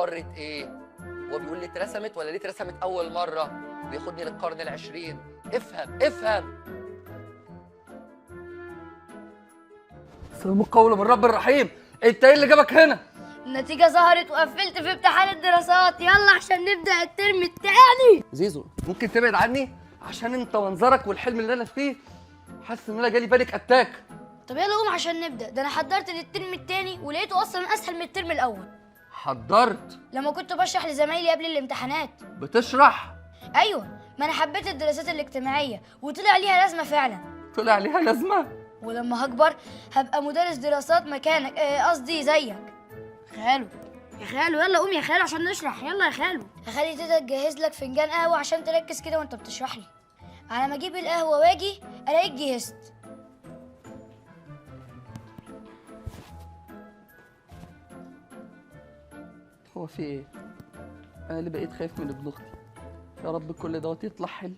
ورت ايه؟ هو بيقول لي اترسمت ولا ليه اترسمت اول مره؟ بياخدني للقرن العشرين. افهم افهم. سلام القول من رب الرحيم. انت ايه اللي جابك هنا؟ النتيجة ظهرت وقفلت في امتحان الدراسات، يلا عشان نبدأ الترم التاني. زيزو ممكن تبعد عني عشان انت منظرك والحلم اللي انا فيه حاسس ان انا جالي بانيك اتاك. طب يلا قوم عشان نبدأ، ده انا حضرت للترم التاني ولقيته اصلا اسهل من الترم الاول. حضرت؟ لما كنت بشرح لزمايلي قبل الامتحانات. بتشرح؟ ايوه، ما انا حبيت الدراسات الاجتماعية وطلع ليها لازمة فعلا. طلع ليها لازمه؟ ولما هكبر هبقى مدرس دراسات مكانك، قصدي زيك. خالو يا خالو، يلا قوم يا خالو عشان نشرح، يلا يا خالو. هخلي تيتا تجهز لك فنجان قهوة عشان تركز كده وانت بتشرح لي. على ما اجيب القهوة واجي الاقيك جهزت. هو في ايه؟ انا اللي بقيت خايف من ابن اختي. يا رب كل دوت يطلع حلو.